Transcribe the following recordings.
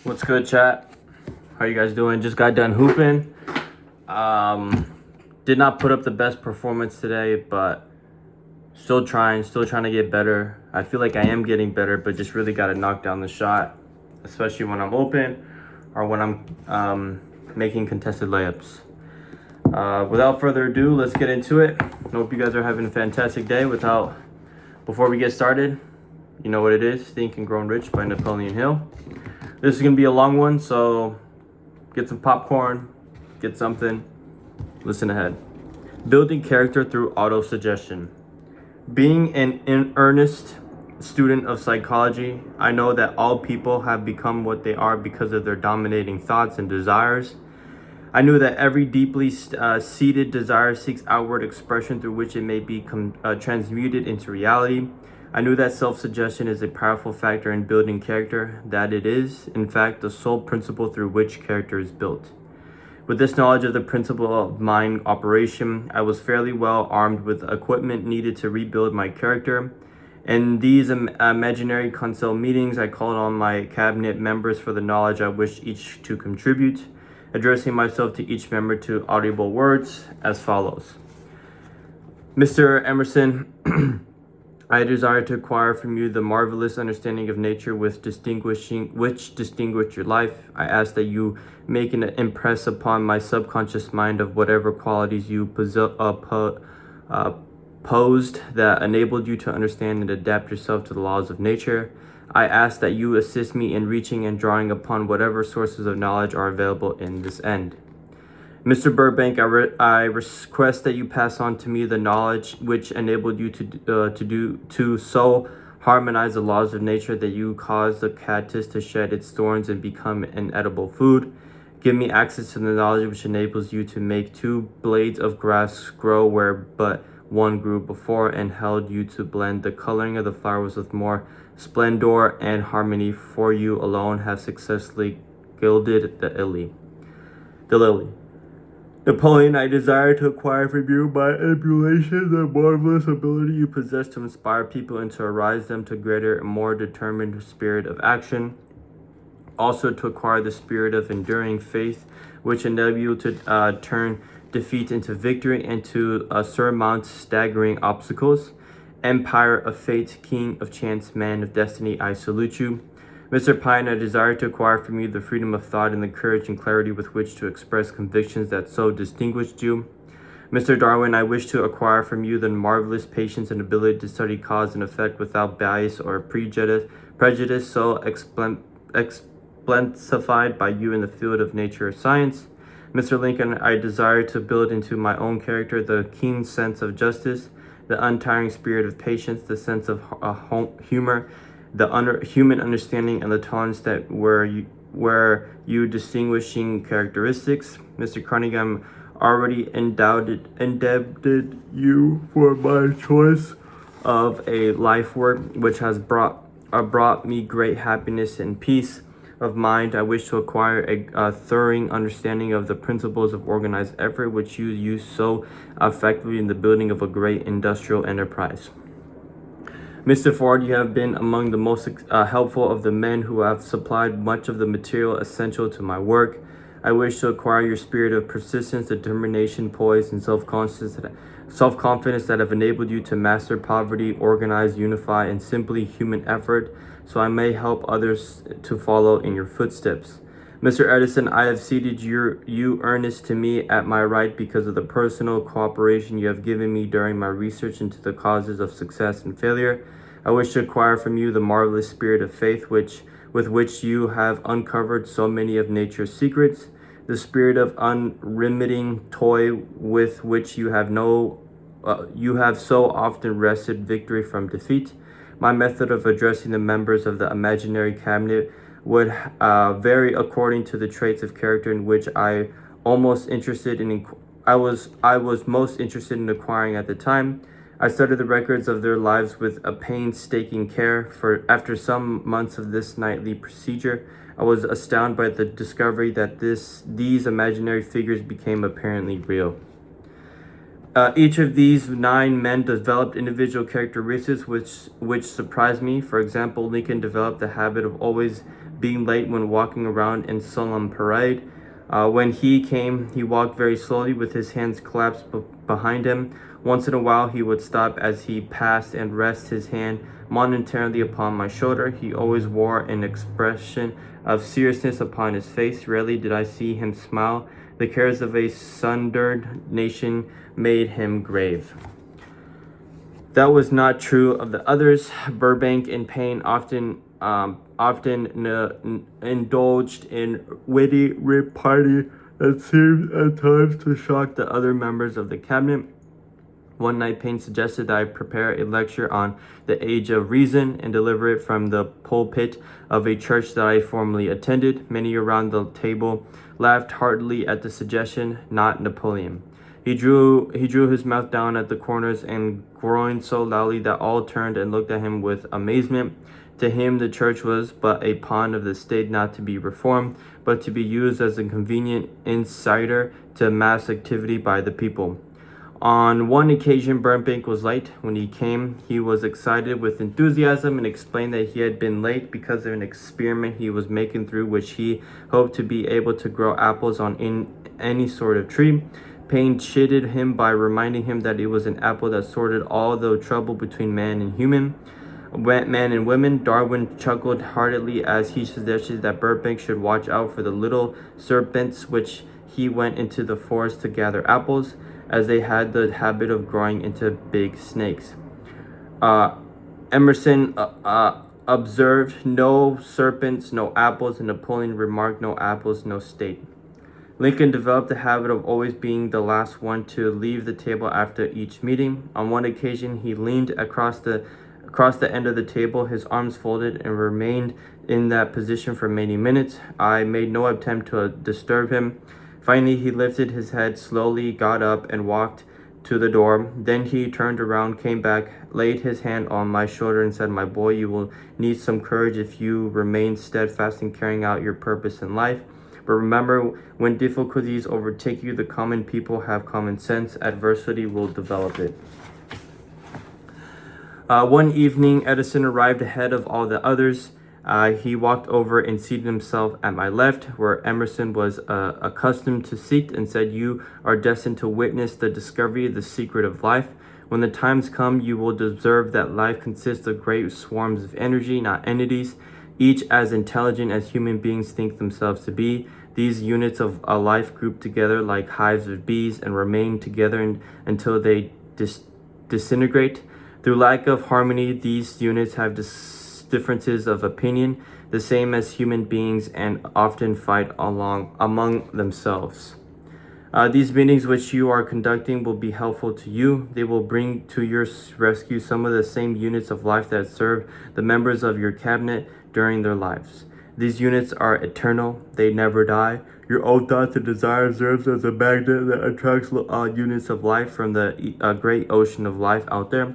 What's good, chat? How you guys doing? Just got done hooping. Did not put up the best performance today, but still trying to get better. I feel like I am getting better, but just really got to knock down the shot, especially when I'm open or when I'm making contested layups. Without further ado, let's get into it. I hope you guys are having a fantastic day. Before we get started, you know what it is, Think and Grow Rich by Napoleon Hill. This is going to be a long one, so get some popcorn, get something, listen ahead. Building character through autosuggestion. Being an earnest student of psychology, I know that all people have become what they are because of their dominating thoughts and desires. I knew that every deeply seated desire seeks outward expression through which it may be transmuted into reality. I knew that self-suggestion is a powerful factor in building character, that it is, in fact, the sole principle through which character is built. With this knowledge of the principle of mind operation, I was fairly well armed with equipment needed to rebuild my character. In these imaginary council meetings, I called on my cabinet members for the knowledge I wished each to contribute, addressing myself to each member to audible words as follows. Mr. Emerson, I desire to acquire from you the marvelous understanding of nature which distinguish your life. I ask that you make an impress upon my subconscious mind of whatever qualities you posed that enabled you to understand and adapt yourself to the laws of nature. I ask that you assist me in reaching and drawing upon whatever sources of knowledge are available in this end. Mr. Burbank, I request that you pass on to me the knowledge which enabled you to so harmonize the laws of nature that you caused the cactus to shed its thorns and become an edible food. Give me access to the knowledge which enables you to make two blades of grass grow where but one grew before, and held you to blend the coloring of the flowers with more splendor and harmony, for you alone have successfully gilded the lily. Napoleon, I desire to acquire from you by emulation the marvelous ability you possess to inspire people and to arouse them to greater and more determined spirit of action. Also to acquire the spirit of enduring faith, which enable you to turn defeat into victory and to surmount staggering obstacles. Empire of fate, king of chance, man of destiny, I salute you. Mr. Pine, I desire to acquire from you the freedom of thought and the courage and clarity with which to express convictions that so distinguished you. Mr. Darwin, I wish to acquire from you the marvelous patience and ability to study cause and effect without bias or prejudice so exemplified by you in the field of nature or science. Mr. Lincoln, I desire to build into my own character the keen sense of justice, the untiring spirit of patience, the sense of humor, the human understanding, and the tolerance that were you distinguishing characteristics. Mr. Carnegie, I'm already indebted you for my choice of a life work which has brought me great happiness and peace of mind. I wish to acquire a thorough understanding of the principles of organized effort which you use so effectively in the building of a great industrial enterprise. Mr. Ford, you have been among the most helpful of the men who have supplied much of the material essential to my work. I wish to acquire your spirit of persistence, determination, poise, and self-confidence that have enabled you to master poverty, organize, unify, and simply human effort, so I may help others to follow in your footsteps. Mr. Edison, I have ceded you earnest to me at my right because of the personal cooperation you have given me during my research into the causes of success and failure. I wish to acquire from you the marvelous spirit of faith with which you have uncovered so many of nature's secrets, the spirit of unremitting toil with which you have so often wrested victory from defeat. My method of addressing the members of the imaginary cabinet would vary according to the traits of character in which I was most interested in acquiring at the time. I studied the records of their lives with a painstaking care, for after some months of this nightly procedure, I was astounded by the discovery that these imaginary figures became apparently real. Each of these 9 men developed individual characteristics which surprised me. For example, Lincoln developed the habit of always being late when walking around in solemn parade. When he came, he walked very slowly with his hands clasped behind him. Once in a while, he would stop as he passed and rest his hand momentarily upon my shoulder. He always wore an expression of seriousness upon his face. Rarely did I see him smile. The cares of a sundered nation made him grave. That was not true of the others. Burbank, in pain, often indulged in witty repartee that seemed at times to shock the other members of the cabinet. One night, Payne suggested that I prepare a lecture on the age of reason and deliver it from the pulpit of a church that I formerly attended. Many around the table laughed heartily at the suggestion, not Napoleon. He drew his mouth down at the corners and groaned so loudly that all turned and looked at him with amazement. To him, the church was but a pawn of the state, not to be reformed, but to be used as a convenient inciter to mass activity by the people. On one occasion, Burbank was late. When he came, he was excited with enthusiasm and explained that he had been late because of an experiment he was making through which he hoped to be able to grow apples on any sort of tree. Payne chided him by reminding him that it was an apple that sorted all the trouble between man and women. Darwin chuckled heartily as he suggested that Burbank should watch out for the little serpents which he went into the forest to gather apples, as they had the habit of growing into big snakes. Emerson observed, "No serpents, no apples," and Napoleon remarked, "No apples, no state." Lincoln developed the habit of always being the last one to leave the table after each meeting. On one occasion, he leaned across the end of the table, his arms folded, and remained in that position for many minutes. I made no attempt to disturb him. Finally, he lifted his head slowly, got up, and walked to the door. Then he turned around, came back, laid his hand on my shoulder, and said, "My boy, you will need some courage if you remain steadfast in carrying out your purpose in life. But remember, when difficulties overtake you, the common people have common sense. Adversity will develop it." One evening, Edison arrived ahead of all the others. He walked over and seated himself at my left, where Emerson was accustomed to sit, and said, "You are destined to witness the discovery of the secret of life. When the times come, you will observe that life consists of great swarms of energy, not entities, each as intelligent as human beings think themselves to be. These units of a life group together like hives of bees and remain together until they disintegrate. Through lack of harmony, these units have differences of opinion, the same as human beings, and often fight among themselves. These meetings which you are conducting will be helpful to you. They will bring to your rescue some of the same units of life that serve the members of your cabinet during their lives. These units are eternal. They never die. Your own thoughts and desires serve as a magnet that attracts units of life from the great ocean of life out there.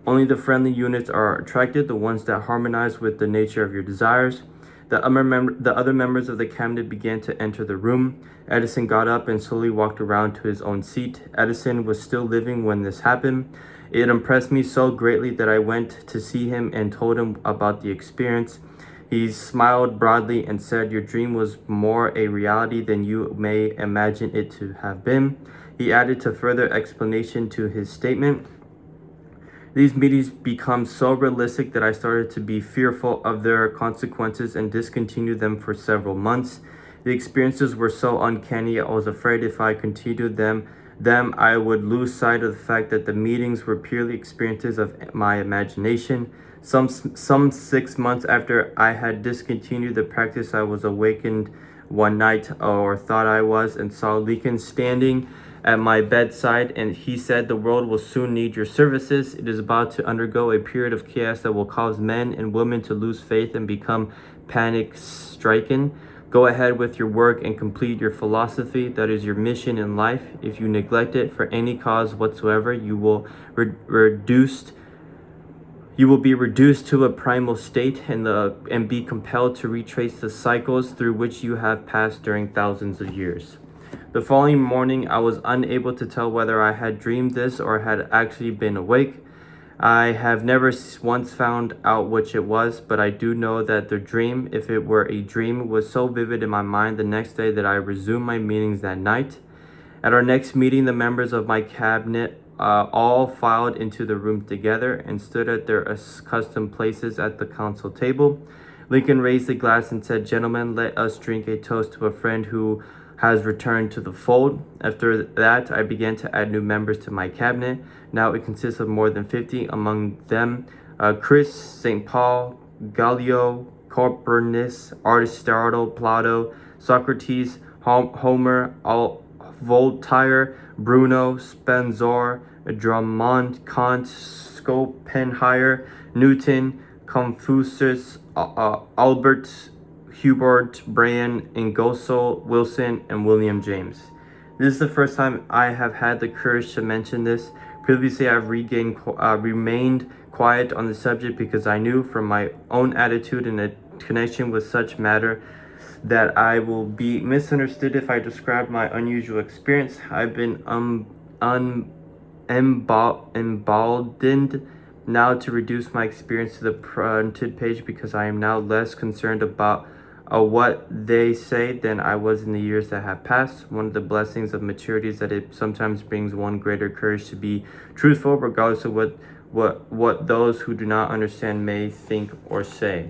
Only the friendly units are attracted, the ones that harmonize with the nature of your desires." The other members of the cabinet began to enter the room. Edison got up and slowly walked around to his own seat. Edison was still living when this happened. It impressed me so greatly that I went to see him and told him about the experience. He smiled broadly and said, "Your dream was more a reality than you may imagine it to have been." He added to further explanation to his statement, "These meetings become so realistic that I started to be fearful of their consequences and discontinued them for several months. The experiences were so uncanny, I was afraid if I continued them I would lose sight of the fact that the meetings were purely experiences of my imagination. Some 6 months after I had discontinued the practice, I was awakened one night, or thought I was, and saw Lincoln standing at my bedside, and he said, 'The world will soon need your services. It is about to undergo a period of chaos that will cause men and women to lose faith and become panic-stricken. Go ahead with your work and complete your philosophy. That is your mission in life. If you neglect it for any cause whatsoever, you will be reduced to a primal state and be compelled to retrace the cycles through which you have passed during thousands of years.' The following morning, I was unable to tell whether I had dreamed this or had actually been awake. I have never once found out which it was, but I do know that the dream, if it were a dream, was so vivid in my mind the next day that I resumed my meetings that night. At our next meeting, the members of my cabinet all filed into the room together and stood at their accustomed places at the council table. Lincoln raised a glass and said, "Gentlemen, let us drink a toast to a friend who has returned to the fold." After that, I began to add new members to my cabinet. Now it consists of more than 50, among them Chris, St. Paul, Galileo, Copernicus, Aristotle, Plato, Socrates, Homer, Voltaire, Bruno, Spencer, Drummond, Kant, Schopenhauer, Newton, Confucius, Albert, Hubert, Brian, Ingersoll, Wilson, and William James. This is the first time I have had the courage to mention this. Previously, I've remained quiet on the subject because I knew from my own attitude in a connection with such matter that I will be misunderstood if I describe my unusual experience. I've been emboldened now to reduce my experience to the printed page because I am now less concerned about what they say than I was in the years that have passed. One of the blessings of maturity is that it sometimes brings one greater courage to be truthful, regardless of what those who do not understand may think or say.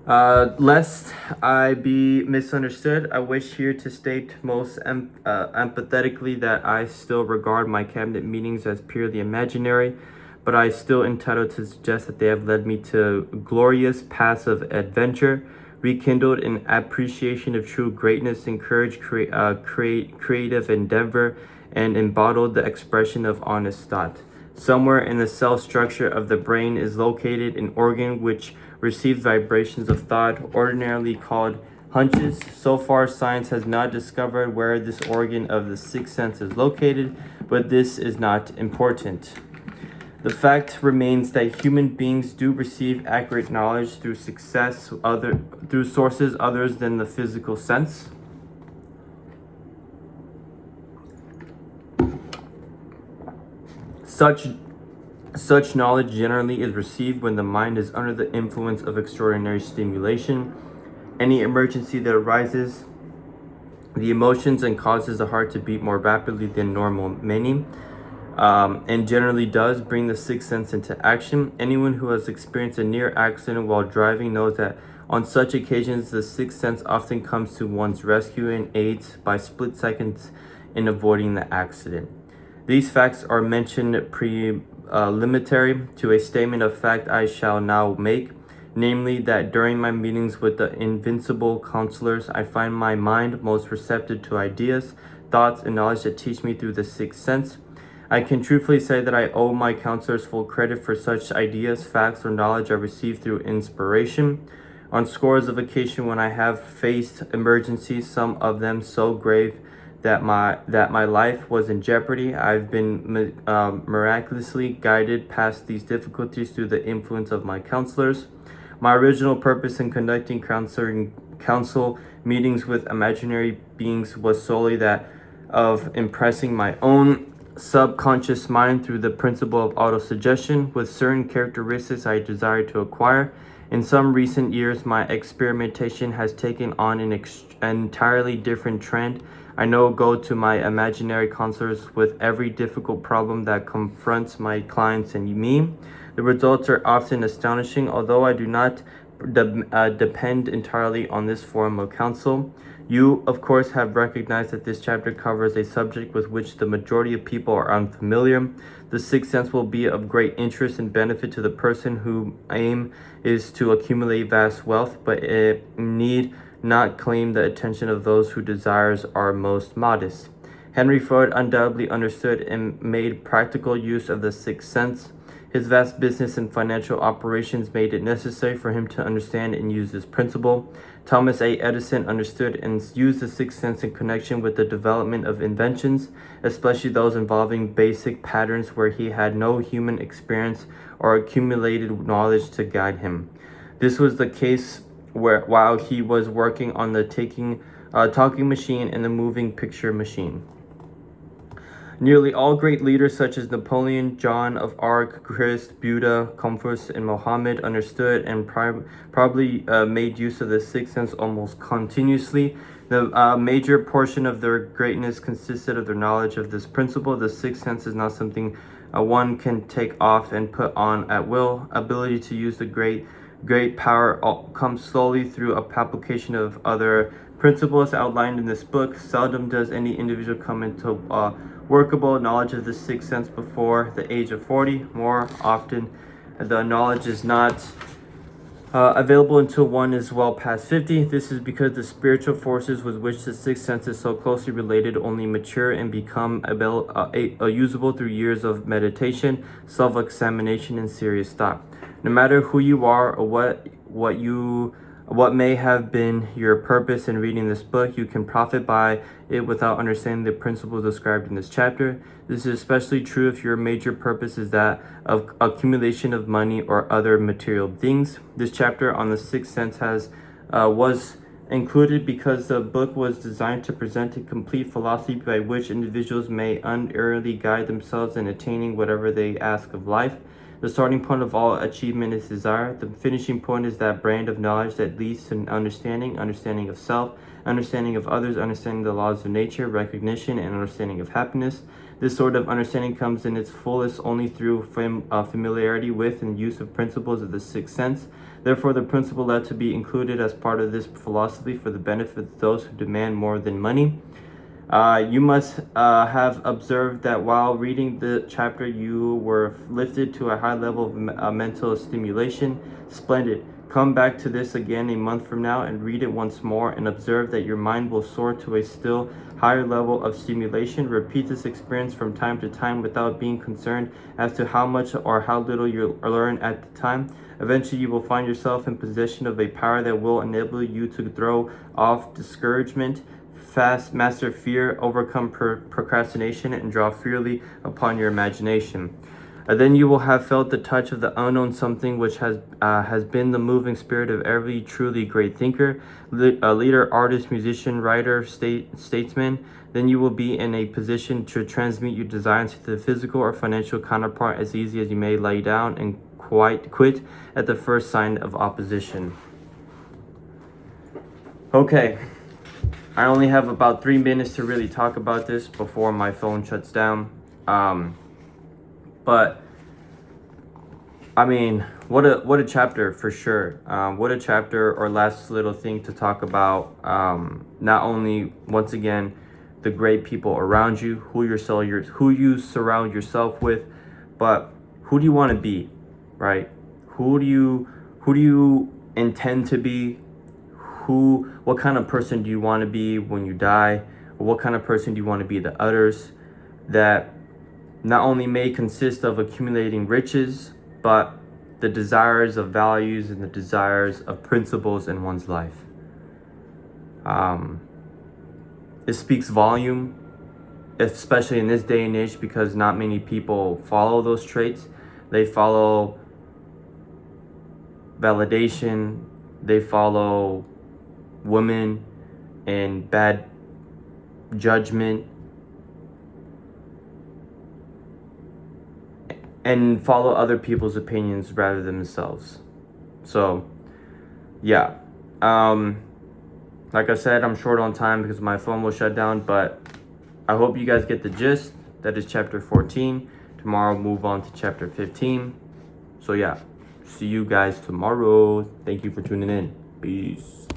Lest I be misunderstood, I wish here to state most empathetically that I still regard my cabinet meetings as purely imaginary, but I still entitled to suggest that they have led me to glorious paths of adventure, rekindled an appreciation of true greatness, encouraged creative endeavor, and embodied the expression of honest thought. Somewhere in the cell structure of the brain is located an organ which receives vibrations of thought, ordinarily called hunches. So far, science has not discovered where this organ of the sixth sense is located, but this is not important. The fact remains that human beings do receive accurate knowledge through through sources others than the physical sense. Such knowledge generally is received when the mind is under the influence of extraordinary stimulation. Any emergency that arises, the emotions and causes the heart to beat more rapidly than normal, and generally does bring the sixth sense into action. Anyone who has experienced a near accident while driving knows that on such occasions, the sixth sense often comes to one's rescue and aids by split seconds in avoiding the accident. These facts are mentioned preliminary to a statement of fact I shall now make, namely that during my meetings with the invincible counselors, I find my mind most receptive to ideas, thoughts, and knowledge that teach me through the sixth sense. I can truthfully say that I owe my counselors full credit for such ideas, facts, or knowledge I received through inspiration. On scores of occasions when I have faced emergencies, some of them so grave that my life was in jeopardy, I've been miraculously guided past these difficulties through the influence of my counselors. My original purpose in conducting council meetings with imaginary beings was solely that of impressing my own subconscious mind through the principle of autosuggestion with certain characteristics I desire to acquire. In some recent years, my experimentation has taken on an entirely different trend. I now go to my imaginary counselors with every difficult problem that confronts my clients and me. The results are often astonishing, although I do not depend entirely on this form of counsel. You, of course, have recognized that this chapter covers a subject with which the majority of people are unfamiliar. The sixth sense will be of great interest and benefit to the person whose aim is to accumulate vast wealth, but it need not claim the attention of those whose desires are most modest. Henry Ford undoubtedly understood and made practical use of the sixth sense. His vast business and financial operations made it necessary for him to understand and use this principle. Thomas A. Edison understood and used the sixth sense in connection with the development of inventions, especially those involving basic patterns where he had no human experience or accumulated knowledge to guide him. This was the case while he was working on the talking machine and the moving picture machine. Nearly all great leaders such as Napoleon, John of Arc, Christ, Buddha, Confucius, and Mohammed understood and probably made use of the sixth sense almost continuously. The major portion of their greatness consisted of their knowledge of this principle. The sixth sense is not something one can take off and put on at will. Ability to use the great power comes slowly through a application of other principles outlined in this book. Seldom does any individual come into workable knowledge of the sixth sense before the age of 40. More often, the knowledge is not available until one is well past 50. This is because the spiritual forces with which the sixth sense is so closely related only mature and become usable through years of meditation, self-examination, and serious thought. No matter who you are or what may have been your purpose in reading this book, you can profit by it without understanding the principles described in this chapter. This is especially true if your major purpose is that of accumulation of money or other material things. This chapter on the sixth sense was included because the book was designed to present a complete philosophy by which individuals may unerringly guide themselves in attaining whatever they ask of life. The starting point of all achievement is desire. The finishing point is that brand of knowledge that leads to understanding of self, understanding of others, understanding the laws of nature, recognition, and understanding of happiness. This sort of understanding comes in its fullest only through familiarity with and use of principles of the sixth sense. Therefore, the principle ought to be included as part of this philosophy for the benefit of those who demand more than money. You must have observed that while reading the chapter, you were lifted to a high level of mental stimulation. Splendid. Come back to this again a month from now and read it once more and observe that your mind will soar to a still higher level of stimulation. Repeat this experience from time to time without being concerned as to how much or how little you learn at the time. Eventually, you will find yourself in possession of a power that will enable you to throw off discouragement, master fear, overcome procrastination, and draw freely upon your imagination. Then you will have felt the touch of the unknown something which has been the moving spirit of every truly great thinker, leader, artist, musician, writer, statesman. Then you will be in a position to transmute your desires to the physical or financial counterpart as easy as you may lay down and quit at the first sign of opposition. Okay. I only have about 3 minutes to really talk about this before my phone shuts down. But I mean, what a chapter for sure. What a chapter, or last little thing to talk about. Not only, once again, the great people around you, who you surround yourself with, but who do you want to be, right? Who do you intend to be? What kind of person do you want to be when you die? Or what kind of person do you want to be to others? That not only may consist of accumulating riches, but the desires of values and the desires of principles in one's life. It speaks volume, especially in this day and age, because not many people follow those traits. They follow validation, they follow women and bad judgment, and follow other people's opinions rather than themselves. So yeah, like I said, I'm short on time because my phone will shut down, but I hope you guys get the gist. That is chapter 14. Tomorrow we'll move on to chapter 15. So yeah, see you guys tomorrow. Thank you for tuning in. Peace.